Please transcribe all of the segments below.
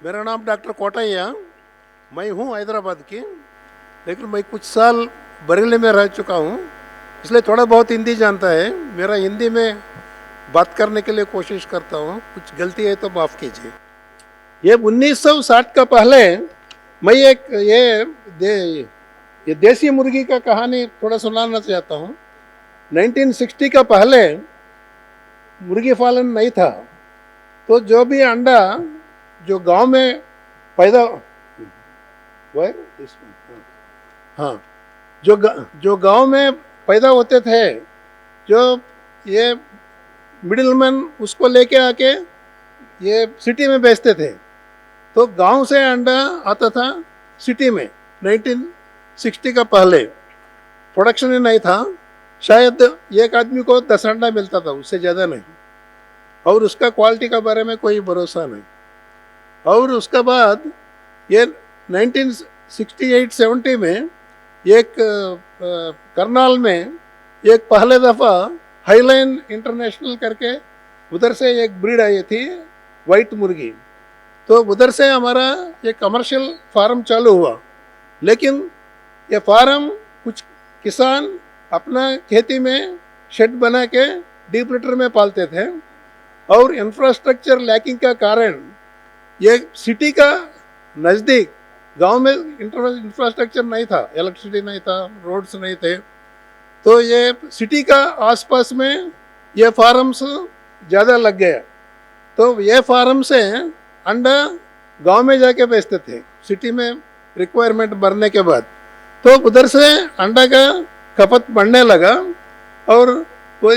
मेरा नाम डॉक्टर कोटैया, मैं हूँ हैदराबाद की, लेकिन मैं कुछ साल बरेली में रह चुका हूँ, इसलिए थोड़ा बहुत हिंदी जानता है। मेरा हिंदी में बात करने के लिए कोशिश करता हूँ, कुछ गलती है तो माफ़ कीजिए। ये 1960 का पहले मैं एक ये देसी मुर्गी का कहानी थोड़ा सुनाना चाहता हूँ। 1960 का पहले मुर्गी पालन नहीं था, तो जो भी अंडा जो गांव में पैदा हुआ है, हाँ, जो गांव में पैदा होते थे, जो ये मिडिलमैन उसको लेके आके ये सिटी में बेचते थे, तो गांव से अंडा आता था सिटी में। 1960 का पहले प्रोडक्शन ही नहीं था, शायद एक आदमी को 10 अंडा मिलता था, उससे ज़्यादा नहीं, और उसका क्वालिटी का बारे में कोई भरोसा नहीं। और उसके बाद ये 1968-70 में एक करनाल में एक पहले दफ़ा हाईलाइन इंटरनेशनल करके उधर से एक ब्रीड आई थी वाइट मुर्गी, तो उधर से हमारा ये कमर्शियल फार्म चालू हुआ। लेकिन ये फार्म कुछ किसान अपना खेती में शेड बना के डीप लिटर में पालते थे, और इंफ्रास्ट्रक्चर लैकिंग का कारण ये सिटी का नज़दीक गांव में इंफ्रास्ट्रक्चर नहीं था, इलेक्ट्रिसिटी नहीं था, रोड्स नहीं थे, तो ये सिटी का आसपास में ये फार्म्स ज़्यादा लग गया। तो ये फार्म से अंडा गांव में जाके बेचते थे सिटी में रिक्वायरमेंट भरने के बाद, तो उधर से अंडा का खपत बढ़ने लगा, और वो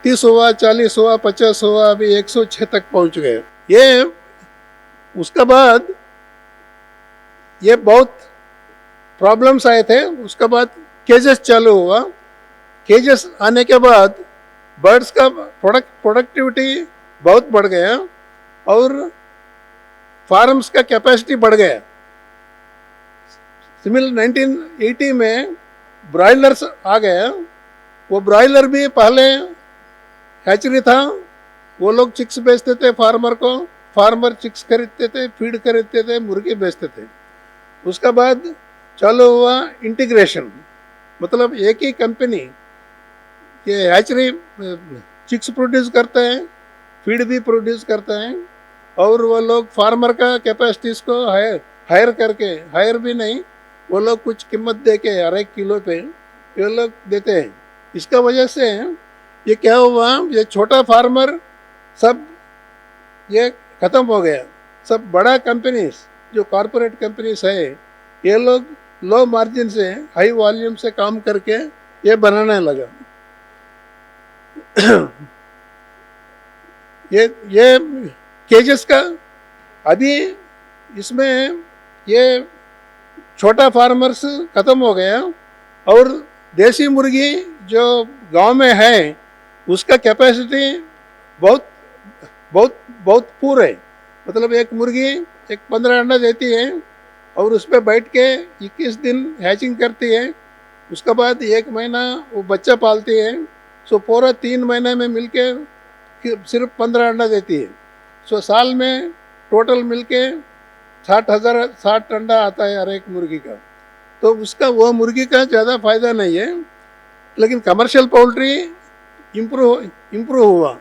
30 हुआ, 40 हुआ, 50 हुआ, अभी 106 तक पहुंच गए। ये उसके बाद ये बहुत प्रॉब्लम्स आए थे। उसके बाद केजेस चालू हुआ। केजेस आने के बाद बर्ड्स का प्रोडक्टिविटी बहुत बढ़ गया, और फार्म्स का कैपेसिटी बढ़ गया। सिमिलर 1980 में ब्रॉयलर्स आ गया। वो ब्रॉयलर भी पहले हैचरी था, वो लोग चिक्स बेचते थे फार्मर को, फार्मर चिक्स खरीदते थे, फीड खरीदते थे, मुर्गी बेचते थे। उसका बाद चालू हुआ इंटीग्रेशन, मतलब एक ही कंपनी ये हैचरी चिक्स प्रोड्यूस करते हैं, फीड भी प्रोड्यूस करते हैं, और वो लोग फार्मर का कैपेसिटीज को हायर करके, हायर भी नहीं, वो लोग कुछ कीमत दे के हर एक किलो पे ये लोग देते हैं। इसका वजह से ये क्या हुआ, ये छोटा फार्मर सब ये ख़त्म हो गया। सब बड़ा कंपनीज जो कॉरपोरेट कंपनीज है, ये लोग लो मार्जिन से हाई वॉल्यूम से काम करके ये बनाने लगा। ये केजेस का अभी इसमें ये छोटा फार्मर्स ख़त्म हो गया, और देसी मुर्गी जो गांव में है उसका कैपेसिटी बहुत बहुत बहुत पूर है। मतलब एक मुर्गी एक 15 अंडा देती है, और उस पर बैठ के 21 दिन हैचिंग करती है। उसके बाद 1 महीना वो बच्चा पालती है, सो पूरा 3 महीने में मिलके सिर्फ 15 अंडा देती है। सो साल में टोटल मिलके 60 अंडा आता है हर एक मुर्गी का। तो उसका वो मुर्गी का ज़्यादा फायदा नहीं है, लेकिन कमर्शियल पोल्ट्री इम्प्रूव हुआ।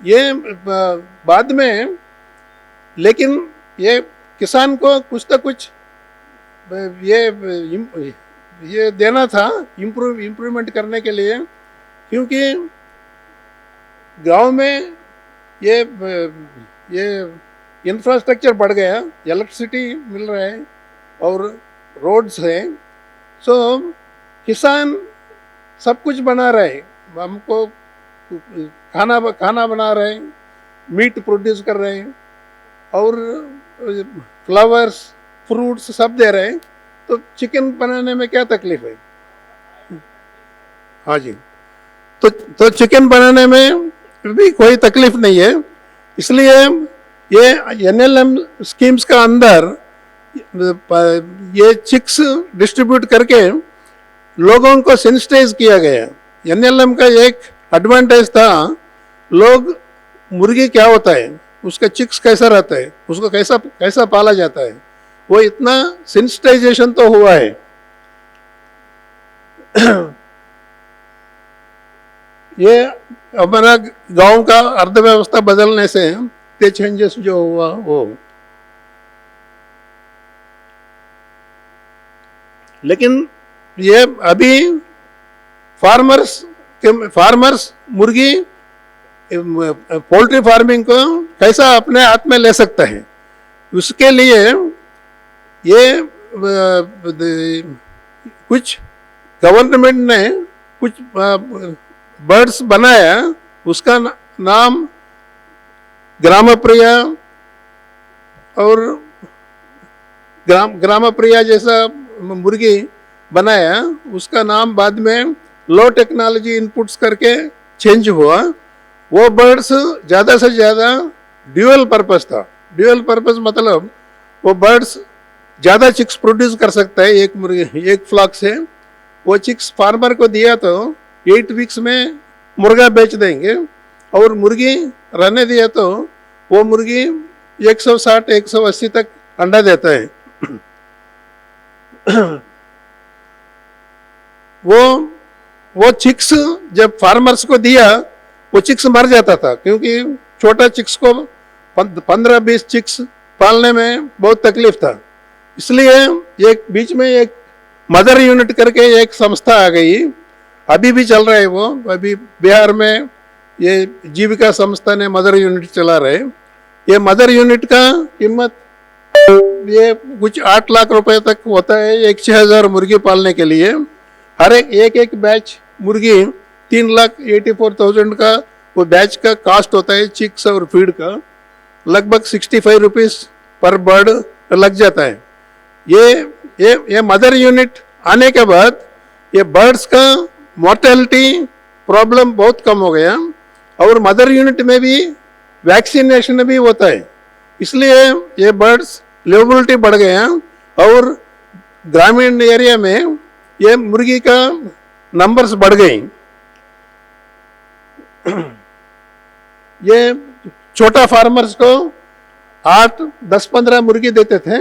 ये बाद में, लेकिन ये किसान को कुछ ना कुछ ये देना था इम्प्रूवमेंट करने के लिए, क्योंकि गांव में ये इंफ्रास्ट्रक्चर बढ़ गया, इलेक्ट्रिसिटी मिल रहा है और रोड्स है, सो किसान सब कुछ बना रहे, हमको खाना बना रहे हैं, मीट प्रोड्यूस कर रहे हैं, और फ्लावर्स फ्रूट्स सब दे रहे हैं, तो चिकन बनाने में क्या तकलीफ है? हाँ जी, तो चिकन बनाने में भी कोई तकलीफ नहीं है। इसलिए ये NLM स्कीम्स का अंदर ये चिक्स डिस्ट्रीब्यूट करके लोगों को सेंसिटाइज किया गया। एनएलएम का एक एडवांटेज था, लोग मुर्गी क्या होता है, उसका चिक्स कैसा रहता है, उसको कैसा कैसा पाला जाता है, वो इतना सेंसिटाइजेशन तो हुआ है। ये हमारा गांव का अर्थव्यवस्था बदलने से ये चेंजेस जो हुआ वो, लेकिन ये अभी फार्मर्स मुर्गी पोल्ट्री फार्मिंग को कैसा अपने हाथ में ले सकता है, उसके लिए ये कुछ गवर्नमेंट ने कुछ बर्ड्स बनाया, उसका नाम ग्रामप्रिया और ग्रामप्रिया जैसा मुर्गी बनाया। उसका नाम बाद में लो टेक्नोलॉजी इनपुट्स करके चेंज हुआ। वो बर्ड्स ज़्यादा से ज़्यादा ड्यूअल पर्पस था। ड्यूअल पर्पस मतलब वो बर्ड्स ज़्यादा चिक्स प्रोड्यूस कर सकता है एक मुर्गी एक फ्लॉक से। वो चिक्स फार्मर को दिया तो 8 वीक्स में मुर्गा बेच देंगे, और मुर्गी रहने दिया तो वो मुर्गी 160-180 तक अंडा देता है। वो चिक्स जब फार्मर्स को दिया, वो चिक्स मर जाता था, क्योंकि छोटा चिक्स को 15-20 चिक्स पालने में बहुत तकलीफ था। इसलिए एक बीच में एक मदर यूनिट करके एक संस्था आ गई, अभी भी चल रहा है वो। अभी बिहार में ये जीविका संस्था ने मदर यूनिट चला रहे। ये मदर यूनिट का कीमत ये कुछ 8 लाख रुपए तक होता है एक 6,000 मुर्गी पालने के लिए। हर एक बैच मुर्गी 3,84,000 का वो बैच का कॉस्ट होता है, चिक्स और फीड का लगभग 65 रुपीज पर बर्ड लग जाता है। ये मदर यूनिट आने के बाद ये बर्ड्स का मोर्टेलिटी प्रॉब्लम बहुत कम हो गया, और मदर यूनिट में भी वैक्सीनेशन भी होता है, इसलिए ये बर्ड्स लिवेबिलिटी बढ़ गया, और ग्रामीण एरिया में ये मुर्गी का नंबर्स बढ़ गई। ये छोटा फार्मर्स को 8-10-15 मुर्गी देते थे।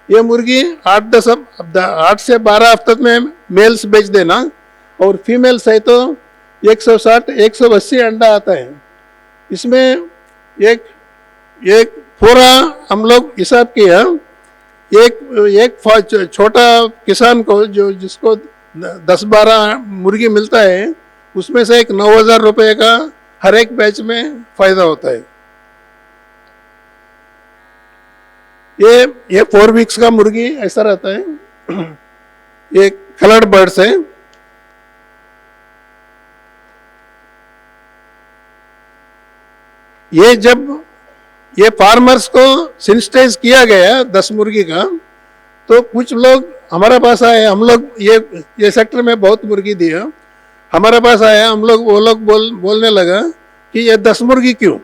ये मुर्गी 8 से 12 हफ्ते में मेल्स बेच देना, और फीमेल्स है तो 160-180 अंडा आता है। इसमें एक पूरा हम लोग हिसाब किया, एक छोटा किसान को जिसको 10-12 मुर्गी मिलता है, उसमें से एक 9,000 रुपये का हर एक बैच में फायदा होता है। ये 4 वीक्स का मुर्गी ऐसा रहता है। ये कलर्ड बर्ड्स है। ये जब ये फार्मर्स को सेंसिटाइज किया गया 10 मुर्गी का, तो कुछ लोग हमारे पास आए, हम लोग ये सेक्टर में बहुत मुर्गी दिया, हमारे पास आया, वो लोग बोलने लगा कि ये 10 मुर्गी क्यों,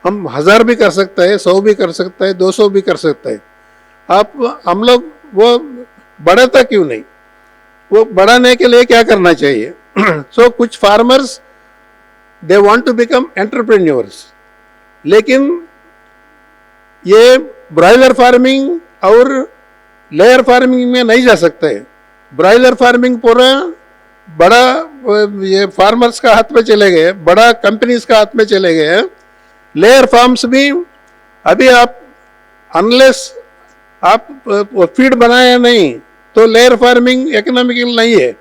हम 1000 भी कर सकते हैं, 100 भी कर सकते हैं, 200 भी कर सकते हैं। हम लोग वो बढ़ाता क्यों नहीं, वो बढ़ाने के लिए क्या करना चाहिए? सो कुछ farmers they want to become entrepreneurs, लेकिन ये ब्रॉयलर फार्मिंग और लेयर फार्मिंग में नहीं जा सकते हैं। ब्रॉयलर फार्मिंग पूरा बड़ा ये फार्मर्स का हाथ में चले गए, बड़ा कंपनीज का हाथ में चले गए। लेयर फार्म्स भी अभी आप अनलेस आप फीड बनाया नहीं तो लेयर फार्मिंग इकोनॉमिकल नहीं है।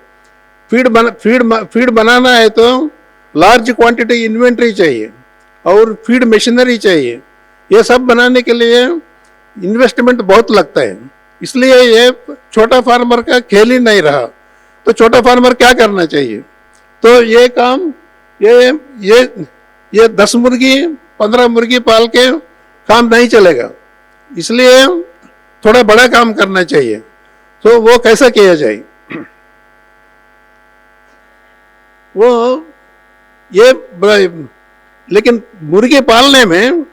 फीड बनाना है तो लार्ज क्वांटिटी इन्वेंट्री चाहिए और फीड मशीनरी चाहिए। ये सब बनाने के लिए इन्वेस्टमेंट बहुत लगता है, इसलिए ये छोटा फार्मर का खेल ही नहीं रहा। तो छोटा फार्मर क्या करना चाहिए? तो ये काम ये 10 मुर्गी 15 मुर्गी पाल के काम नहीं चलेगा, इसलिए थोड़ा बड़ा काम करना चाहिए। तो वो कैसा किया जाए? लेकिन मुर्गी पालने में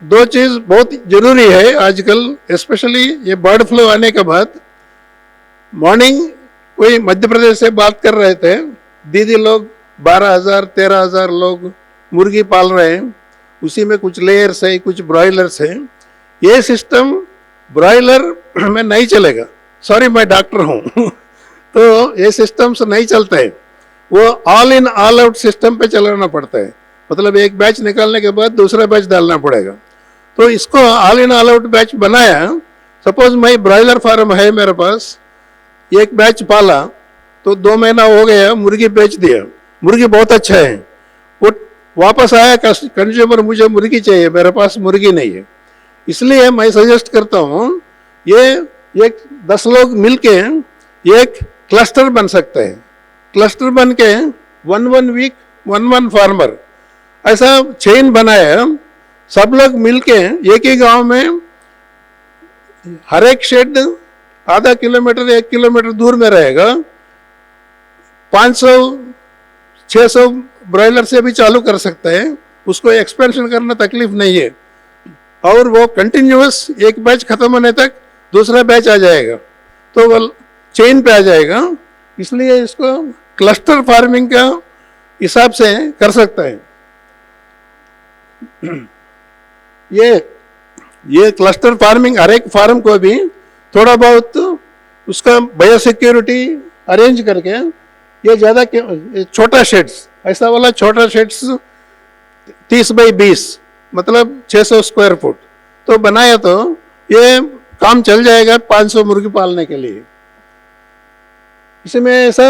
2 चीज बहुत जरूरी है आजकल, स्पेशली ये बर्ड फ्लू आने के बाद। मॉर्निंग कोई मध्य प्रदेश से बात कर रहे थे, दीदी लोग 12,000 13,000 लोग मुर्गी पाल रहे हैं, उसी में कुछ लेयर्स है, कुछ ब्रॉयलर्स है। ये सिस्टम ब्रॉयलर में नहीं चलेगा, सॉरी मैं डॉक्टर हूँ तो ये सिस्टम्स नहीं चलते हैं, वो all in all out system पे चलाना पड़ता है। मतलब एक बैच निकालने के बाद दूसरा बैच डालना पड़ेगा। तो इसको all in all out batch बनाया। सपोज मैं ब्रॉयलर फार्म है मेरे पास, एक बैच पाला तो 2 महीना हो गया, मुर्गी बेच दिया, मुर्गी बहुत अच्छा है, वो वापस आया कंज्यूमर, मुझे मुर्गी चाहिए, मेरे पास मुर्गी नहीं है। इसलिए मैं सजेस्ट करता हूँ ये एक 10 लोग मिलके एक क्लस्टर बन सकते हैं। क्लस्टर बन के 1 वीक 1 फार्मर ऐसा चेन बनाया, सब लोग मिलके एक ही गांव में हर एक शेड आधा किलोमीटर 1 किलोमीटर दूर में रहेगा। 500-600 ब्रॉयलर से भी चालू कर सकते हैं, उसको एक्सपेंशन करना तकलीफ नहीं है, और वो कंटिन्यूअस एक बैच खत्म होने तक दूसरा बैच आ जाएगा, तो वो चेन पे आ जाएगा। इसलिए इसको क्लस्टर फार्मिंग का हिसाब से कर सकता है। ये क्लस्टर फार्मिंग हर एक फार्म को भी थोड़ा बहुत उसका बायोसिक्योरिटी अरेंज करके, ये ज़्यादा छोटा शेड्स, ऐसा वाला छोटा शेड्स 30 बाई 20 मतलब 600 स्क्वायर फुट तो बनाया तो ये काम चल जाएगा 500 मुर्गी पालने के लिए। इसमें ऐसा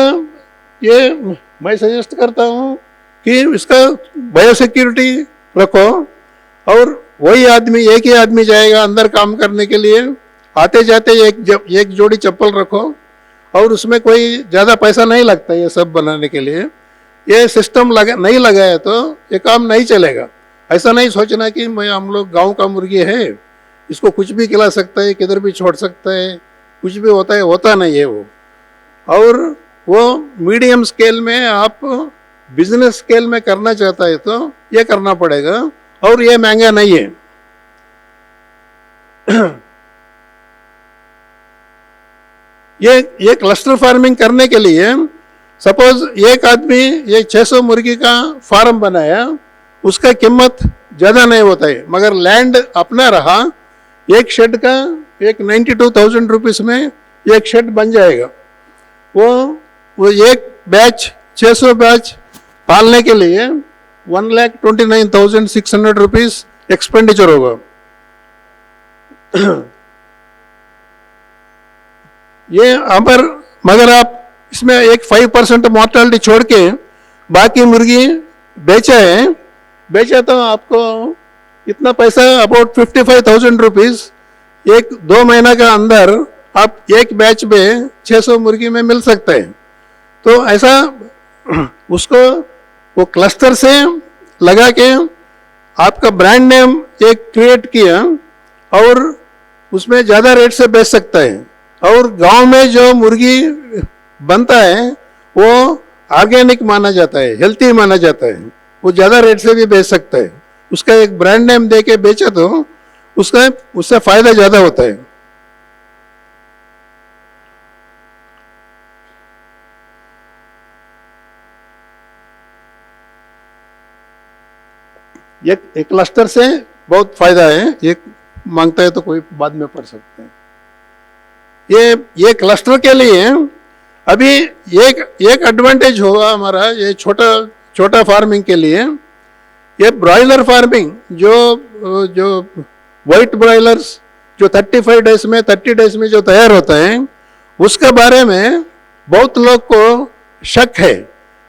ये मैं सजेस्ट करता हूँ कि इसका बायोसिक्योरिटी रखो, और वही आदमी, एक ही आदमी जाएगा अंदर काम करने के लिए, आते जाते एक जोड़ी चप्पल रखो, और उसमें कोई ज़्यादा पैसा नहीं लगता ये सब बनाने के लिए। ये सिस्टम नहीं लगाया तो ये काम नहीं चलेगा। ऐसा नहीं सोचना कि हम लोग गांव का मुर्गी है, इसको कुछ भी खिला सकता है, किधर भी छोड़ सकता है, कुछ भी होता है, होता नहीं है वो। और वो मीडियम स्केल में आप बिजनेस स्केल में करना चाहता है तो ये करना पड़ेगा, और ये महंगा नहीं है। ये क्लस्टर फार्मिंग करने के लिए सपोज एक आदमी ये 600 मुर्गी का फार्म बनाया, उसका कीमत ज़्यादा नहीं होता है, मगर लैंड अपना रहा, एक शेड का एक 92,000 रुपीज़ में एक शेड बन जाएगा। वो एक बैच 600 बैच पालने के लिए 1,29,600 रुपीज़ एक्सपेंडिचर होगा। ये मगर आप इसमें एक 5% मॉर्टलिटी छोड़ के बाकी मुर्गी बेचा तो आपको इतना पैसा अबाउट 55,000 रुपीज़ 1-2 महीना का अंदर आप एक बैच में 600 मुर्गी में मिल सकते हैं। तो ऐसा उसको वो क्लस्टर से लगा के आपका ब्रांड नेम एक क्रिएट किया, और उसमें ज़्यादा रेट से बेच सकता है। और गांव में जो मुर्गी बनता है वो ऑर्गेनिक माना जाता है, हेल्थी माना जाता है, वो ज़्यादा रेट से भी बेच सकता है। उसका एक ब्रांड नेम दे के बेचे तो उससे फायदा ज़्यादा होता है। एक क्लस्टर से बहुत फायदा है, एक मांगता है तो कोई बाद में पढ़ सकते हैं। ये क्लस्टर के लिए अभी एक एडवांटेज होगा हमारा, ये छोटा फार्मिंग के लिए। ये ब्रॉयलर फार्मिंग जो वाइट ब्रॉयलर्स जो 35 डेज में 30 डेज में जो तैयार होता है, उसके बारे में बहुत लोग को शक है।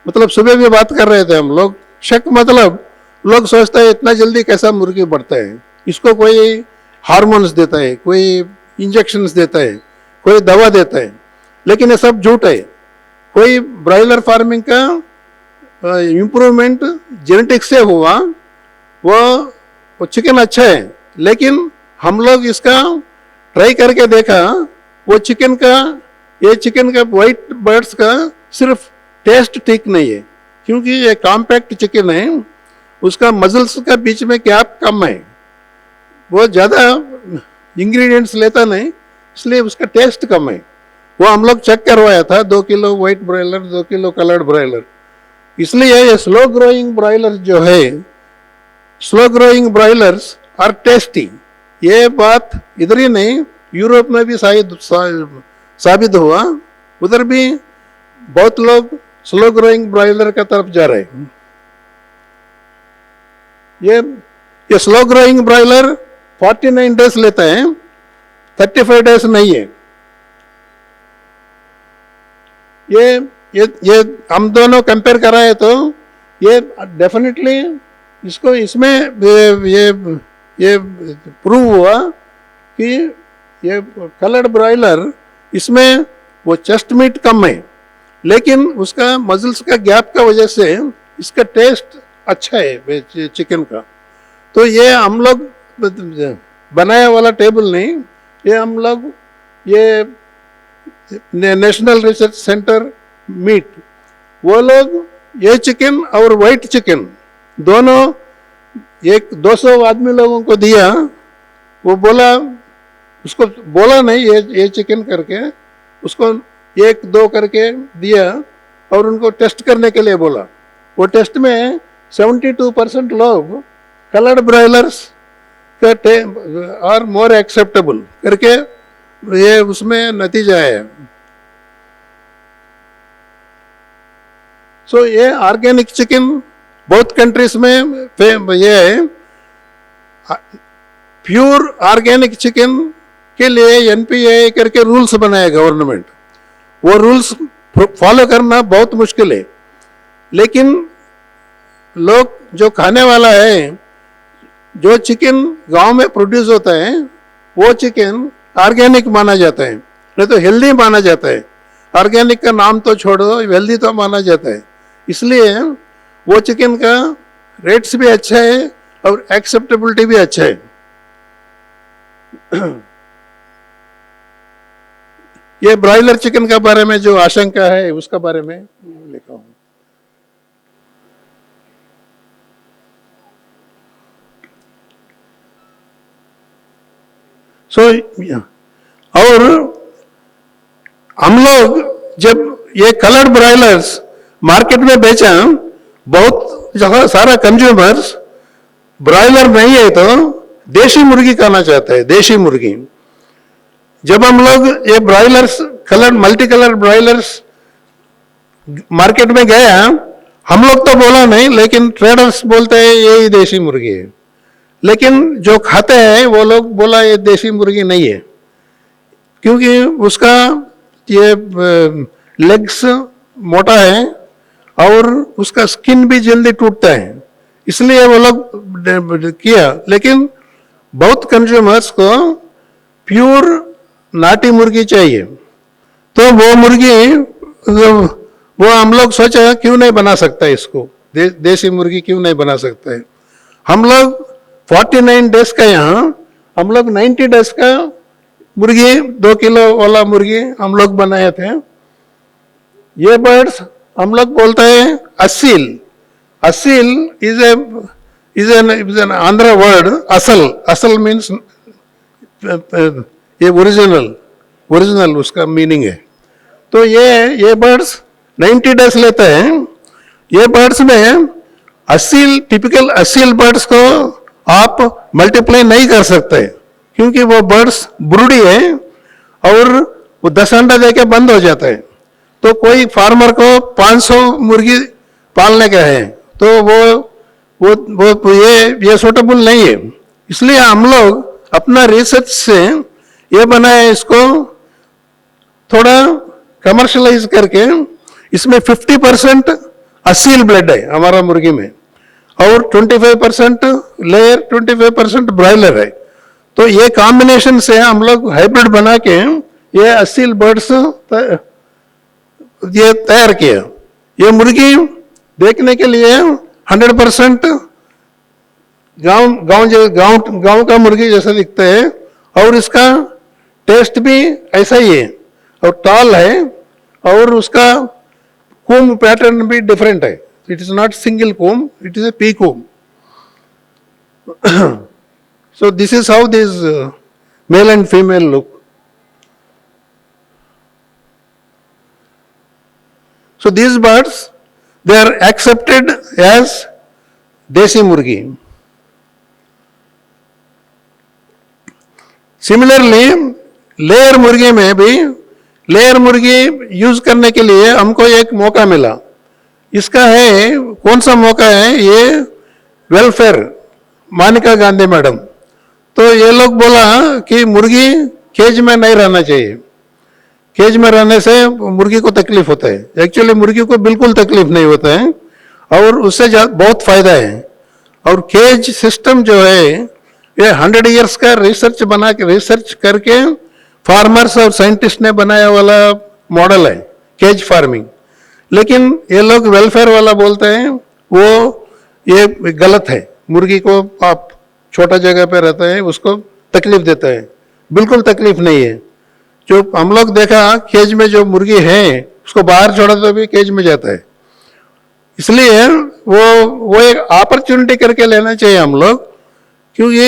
मतलब सुबह भी बात कर रहे थे हम लोग, शक मतलब लोग सोचते हैं इतना जल्दी कैसा मुर्गी बढ़ता है, इसको कोई हार्मोन्स देता है, कोई इंजेक्शंस देता है, कोई दवा देता है, लेकिन ये सब झूठ है। कोई ब्रॉयलर फार्मिंग का इम्प्रूवमेंट जेनेटिक्स से हुआ, वो चिकन अच्छा है, लेकिन हम लोग इसका ट्राई करके देखा, वो चिकन का वाइट बर्ड्स का सिर्फ टेस्ट ठीक नहीं है, क्योंकि ये कॉम्पैक्ट चिकन है, उसका मजल्स का बीच में गैप कम है, वो ज़्यादा इंग्रेडिएंट्स लेता नहीं, इसलिए उसका टेस्ट कम है। वो हम लोग चेक करवाया था, 2 kilo white broiler, 2 kilo coloured broiler. इसलिए ये स्लो ग्रोइंग ब्रॉयलर जो है, slow growing broilers are tasty. ये बात इधर ही नहीं, यूरोप में भी साबित हुआ। उधर भी बहुत लोग स्लो ग्रोइंग ब्रॉयलर का तरफ जा रहे हैं। ये स्लो ग्रोइंग ब्रॉयलर 49 डेज लेता है, 35 डेज नहीं है। ये हम दोनों कंपेयर कराए तो ये डेफिनेटली इसको इसमें ये प्रूव हुआ कि ये कलर्ड ब्रॉयलर, इसमें वो चेस्ट मीट कम है, लेकिन उसका मसल्स का गैप का वजह से इसका टेस्ट अच्छा है चिकन का। तो ये हम लोग बनाया वाला टेबल नहीं, ये हम लोग ये नेशनल रिसर्च सेंटर मीट, वो लोग ये चिकन और वाइट चिकन दोनों एक 200 आदमी लोगों को दिया। वो बोला, उसको बोला नहीं ये चिकन करके, उसको 1-2 करके दिया और उनको टेस्ट करने के लिए बोला। वो टेस्ट में 72% लोग कलर्ड ब्रॉयलर्स का और मोर एक्सेप्टेबल करके ये उसमें नतीजा है। सो ये ऑर्गेनिक चिकन बहुत कंट्रीज में ये है। प्योर ऑर्गेनिक चिकन के लिए एनपीए करके रूल्स बनाए गवर्नमेंट। वो रूल्स फॉलो करना बहुत मुश्किल है, लेकिन लोग जो खाने वाला है, जो चिकन गांव में प्रोड्यूस होता है, वो चिकन ऑर्गेनिक माना जाता है, नहीं तो हेल्दी माना जाता है। ऑर्गेनिक का नाम तो छोड़ो, हेल्दी तो माना जाता है। इसलिए वो चिकन का रेट्स भी अच्छा है और एक्सेप्टेबिलिटी भी अच्छा है। ये ब्रॉयलर चिकन के बारे में जो आशंका है उसका बारे में लिखा हूं। और हम लोग जब ये कलर्ड ब्रॉयलर्स मार्केट में बेचा, बहुत सारा कंज्यूमर्स ब्रॉयलर नहीं है तो देशी मुर्गी खाना चाहता है, देशी मुर्गी। जब हम लोग ये broilers multi colour broilers market में गया, हम लोग तो बोला नहीं, लेकिन ट्रेडर्स बोलते हैं यही देशी मुर्गी है। लेकिन जो खाते हैं वो लोग बोला ये देशी मुर्गी नहीं है, क्योंकि उसका ये लेग्स मोटा है और उसका स्किन भी जल्दी टूटता है, इसलिए वो लोग किया। लेकिन बहुत कंज्यूमर्स को प्योर नाटी मुर्गी चाहिए, तो वो मुर्गी वो हम लोग सोचा क्यों नहीं बना सकता इसको, देसी मुर्गी क्यों नहीं बना सकता है। हम लोग 49 डेज का यहाँ, हम लोग 90 डेज का मुर्गी, 2 किलो वाला मुर्गी हम लोग बनाए थे। ये बर्ड्स हम लोग बोलते हैं Aseel. Aseel is an Andhra word. असल मीन्स ये ओरिजिनल उसका मीनिंग है। तो ये बर्ड्स 90 डेज लेते हैं। ये बर्ड्स में टिपिकल असील बर्ड्स को आप मल्टीप्लाई नहीं कर सकते, क्योंकि वो बर्ड्स ब्रूडी है और वो 10 अंडा देके बंद हो जाता है। तो कोई फार्मर को 500 मुर्गी पालने का है, तो वो ये सूटेबल नहीं है। इसलिए हम लोग अपना रिसर्च से ये बनाए, इसको थोड़ा कमर्शलाइज करके इसमें 50% असील ब्लड है हमारा मुर्गी में और 25% लेयर, 25% ब्रॉयलर है। तो ये कॉम्बिनेशन से हम लोग हाइब्रिड बना के ये असील बर्ड्स ये तैयार किया। ये मुर्गी देखने के लिए 100% गांव का मुर्गी जैसा दिखता है और इसका टेस्ट भी ऐसा ही है और टॉल है और उसका कूम पैटर्न भी डिफरेंट है। इट इज नॉट सिंगल कूम, इट इज ए पी कूम। So this is how this male and female look. So these birds, they are accepted as desi murgi. Similarly, layer मुर्गी में भी, लेयर मुर्गी use करने के लिए हमको एक मौका मिला. इसका है, कौन सा मौका है? ये वेलफेयर, मानिका गांधी मैडम. तो ये लोग बोला कि मुर्गी केज में नहीं रहना चाहिए, केज में रहने से मुर्गी को तकलीफ होता है. एक्चुअली मुर्गी को बिल्कुल तकलीफ नहीं होता है और उससे बहुत फायदा है. और केज सिस्टम जो है ये 100 इयर्स का रिसर्च करके फार्मर्स और साइंटिस्ट ने बनाया वाला मॉडल है केज फार्मिंग. लेकिन ये लोग वेलफेयर वाला बोलते हैं, वो ये गलत है. मुर्गी को आप छोटा जगह पे रहता है, उसको तकलीफ देता है. बिल्कुल तकलीफ नहीं है. जो हम लोग देखा, केज में जो मुर्गी है उसको बाहर छोड़ा तो भी केज में जाता है. इसलिए वो एक अपॉर्चुनिटी करके लेना चाहिए हम लोग, क्योंकि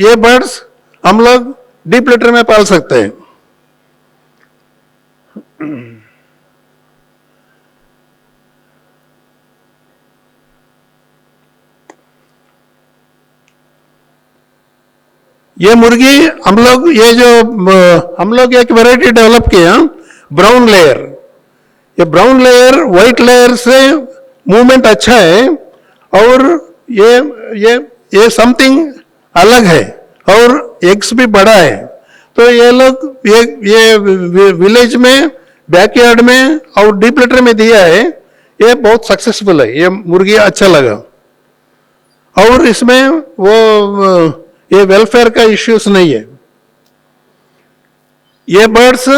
ये बर्ड्स हम लोग डीप लिटर में पाल सकते हैं. ये मुर्गी हम लोग एक वैरायटी डेवलप किया, ब्राउन लेयर. ये ब्राउन लेयर व्हाइट लेयर से मूवमेंट अच्छा है और ये समथिंग अलग है और एग्स भी बड़ा है. तो ये लोग ये विलेज में, बैकयार्ड में और डीप लिटर में दिया है. ये बहुत सक्सेसफुल है. ये मुर्गी अच्छा लगा. और इसमें ये वेलफेयर का इश्यूज नहीं है. ये बर्ड्स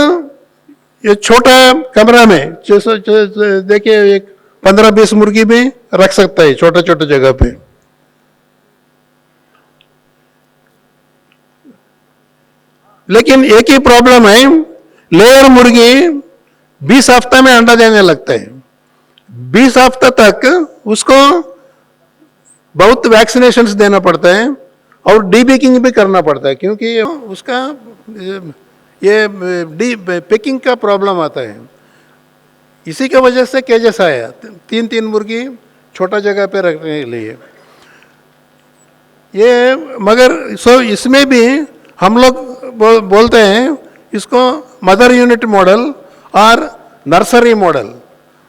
ये छोटा कमरा में, देखिए, एक 15-20 मुर्गी भी रख सकता है छोटा छोटा जगह पे. लेकिन एक ही प्रॉब्लम है, लेयर मुर्गी 20 हफ्ते में अंडा देने लगता है. 20 हफ्ते तक उसको बहुत वैक्सीनेशंस देना पड़ता है और डीबेकिंग भी करना पड़ता है, क्योंकि उसका ये पेकिंग का प्रॉब्लम आता है. इसी की वजह से केजेस आया, 3-3 मुर्गी छोटा जगह पे रखने के लिए. ये मगर इसमें भी हम लोग बोलते हैं इसको मदर यूनिट मॉडल और नर्सरी मॉडल.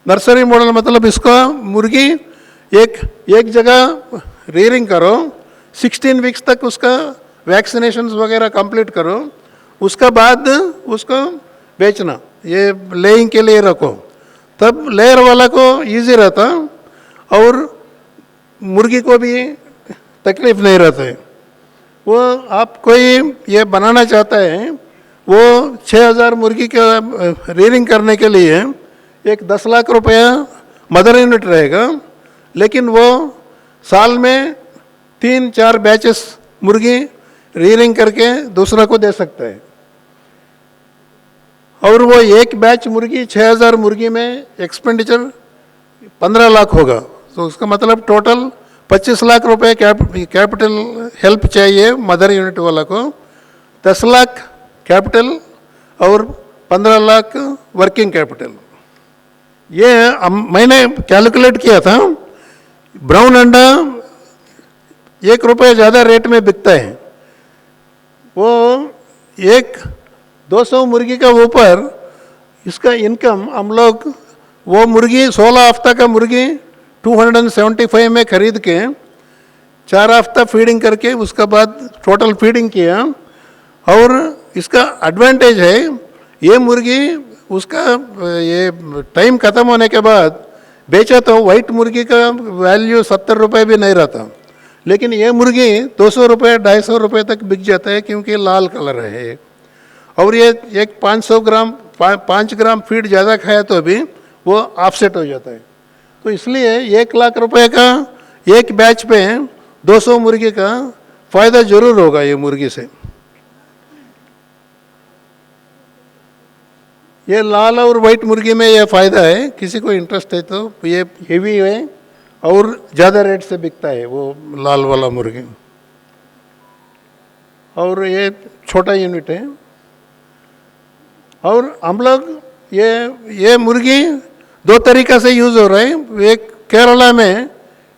नर्सरी मॉडल मतलब इसको मुर्गी एक जगह रेयरिंग करो, 16 वीक्स तक उसका वैक्सीनेशंस वगैरह कंप्लीट करो, उसका बाद उसको बेचना, ये लेइंग के लिए रखो. तब लेयर वाला को इजी रहता और मुर्गी को भी तकलीफ नहीं रहता है. वो आप कोई ये बनाना चाहता है, वो 6000 मुर्गी का रेयरिंग करने के लिए एक 10 लाख रुपया मदर यूनिट रहेगा. लेकिन वो साल में 3-4 बैचेस मुर्गी रेयरिंग करके दूसरा को दे सकता है. और वो एक बैच मुर्गी 6000 मुर्गी में एक्सपेंडिचर 15 लाख होगा. तो उसका मतलब टोटल 25 लाख रुपए कैपिटल हेल्प चाहिए मदर यूनिट वाला को. 10 लाख कैपिटल और 15 लाख वर्किंग कैपिटल. ये मैंने कैलकुलेट किया था, ब्राउन अंडा 1 रुपये ज़्यादा रेट में बिकता है. वो 200 मुर्गी का ऊपर इसका इनकम हम लोग, वो मुर्गी 16 हफ्ता का मुर्गी 275 में खरीद के 4 हफ्ता फीडिंग करके उसका बाद टोटल फीडिंग किया. और इसका एडवांटेज है, ये मुर्गी उसका ये टाइम ख़त्म होने के बाद बेचा तो वाइट मुर्गी का वैल्यू 70 रुपये भी नहीं रहता. लेकिन ये मुर्गी 200 रुपये 250 रुपये तक बिक जाता है, क्योंकि लाल कलर है. और ये एक 5 ग्राम फीड ज़्यादा खाया तो भी वो ऑफसेट हो जाता है. तो इसलिए 1 लाख रुपए का एक बैच पे 200 मुर्गी का फायदा जरूर होगा ये मुर्गी से. ये लाल और वाइट मुर्गी में ये फायदा है. किसी को इंटरेस्ट है तो ये हेवी है और ज़्यादा रेट से बिकता है वो लाल वाला मुर्गी. और ये छोटा यूनिट है. और हम लोग ये मुर्गी दो तरीका से यूज़ हो रहा है। एक केरला में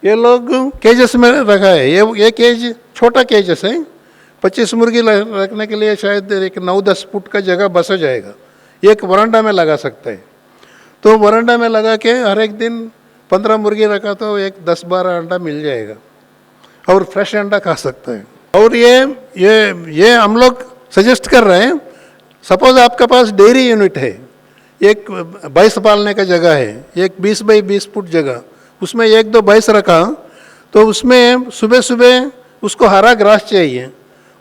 ये लोग केजेस में रखा है, ये केज छोटा केजेस है, 25 मुर्गी रखने के लिए शायद एक 9-10 फुट का जगह बस हो जाएगा। एक वरांडा में लगा सकते हैं, तो वरांडा में लगा के हर एक दिन 15 मुर्गी रखा तो एक 10-12 अंडा मिल जाएगा और फ्रेश अंडा खा सकते हैं। और ये हम लोग सजेस्ट कर रहे हैं, सपोज आपके पास डेयरी यूनिट है, एक भैंस पालने का जगह है, एक 20 बाई 20 फुट जगह, उसमें 1-2 भैंस रखा, तो उसमें सुबह सुबह उसको हरा घास चाहिए,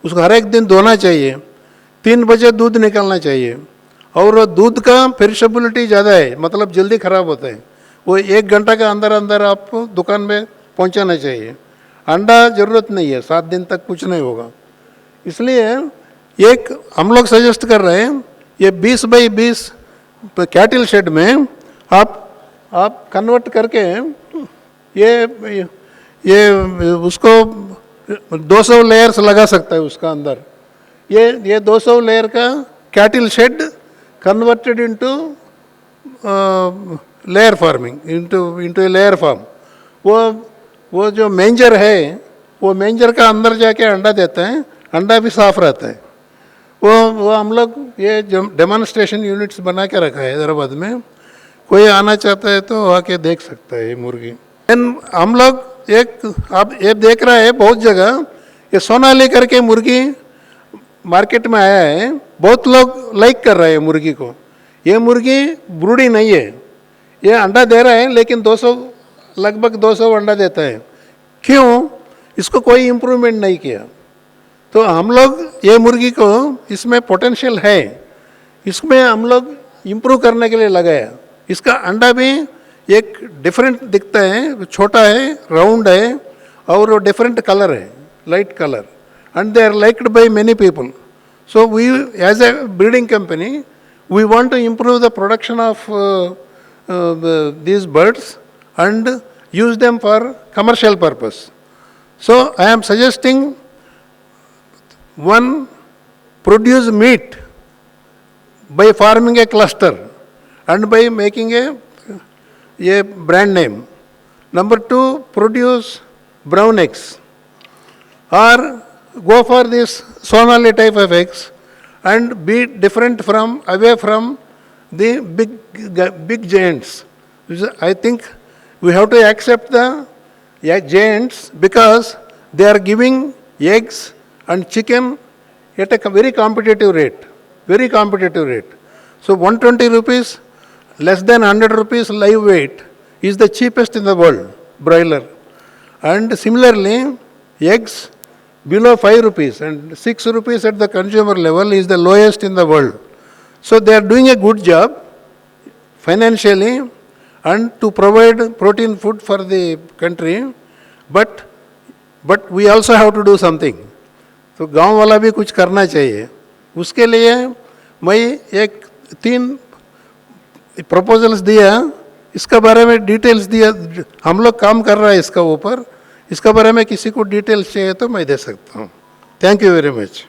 उसको हर एक दिन धोना चाहिए, 3 बजे दूध निकलना चाहिए, और दूध का पेरिशेबिलिटी ज़्यादा है, मतलब जल्दी ख़राब होता है, वो 1 घंटा के अंदर अंदर आप दुकान में पहुंचाना चाहिए। अंडा ज़रूरत नहीं है, 7 दिन तक कुछ नहीं होगा। इसलिए एक हम लोग सजेस्ट कर रहे हैं, ये 20 बाई 20 कैटल शेड में आप कन्वर्ट करके ये उसको 200 लेयर्स लगा सकता है उसका अंदर। ये 200 लेयर का cattle shed converted into layer farming, into layer farm. वो जो मेंजर है, वो मेंजर का अंदर जाके अंडा देता है, अंडा भी साफ रहता है। वो हम लोग ये डेमोन्स्ट्रेशन यूनिट्स बना के रखा है हैदराबाद में, कोई आना चाहता है तो आके देख सकता है ये मुर्गी। हम लोग आप ये देख रहे हैं बहुत जगह, ये सोनाली करके मुर्गी मार्केट में आया है, बहुत लोग लाइक कर रहे हैं मुर्गी को। ये मुर्गी ब्रूडी नहीं है, ये अंडा दे रहा है लेकिन लगभग 200 अंडा देता है। क्यों? इसको कोई इम्प्रूवमेंट नहीं किया। तो हम लोग ये मुर्गी को, इसमें पोटेंशियल है, इसमें हम लोग इम्प्रूव करने के लिए लगाया। इसका अंडा भी एक डिफरेंट दिखता है, छोटा है, राउंड है, और वो डिफरेंट कलर है, light colour, and they are liked by many people. So we as a breeding company we want to improve the production of these birds and use them for commercial purpose. So I am suggesting, one, produce meat by farming a cluster and by making a brand name. Number 2, produce brown eggs, or go for this Sonali type of eggs and be different away from the big giants. I think we have to accept the giants because they are giving eggs and chicken at a very competitive rate, very competitive rate. So 120 rupees, less than 100 rupees live weight is the cheapest in the world, broiler. And similarly, eggs below 5 rupees and 6 rupees at the consumer level is the lowest in the world. So they are doing a good job financially and to provide protein food for the country, but we also have to do something. तो गांव वाला भी कुछ करना चाहिए। उसके लिए मैं 3 प्रपोजल्स दिया, इसका बारे में डिटेल्स दिया, हम लोग काम कर रहा है इसका ऊपर। इसका बारे में किसी को डिटेल्स चाहिए तो मैं दे सकता हूँ। Thank you very much.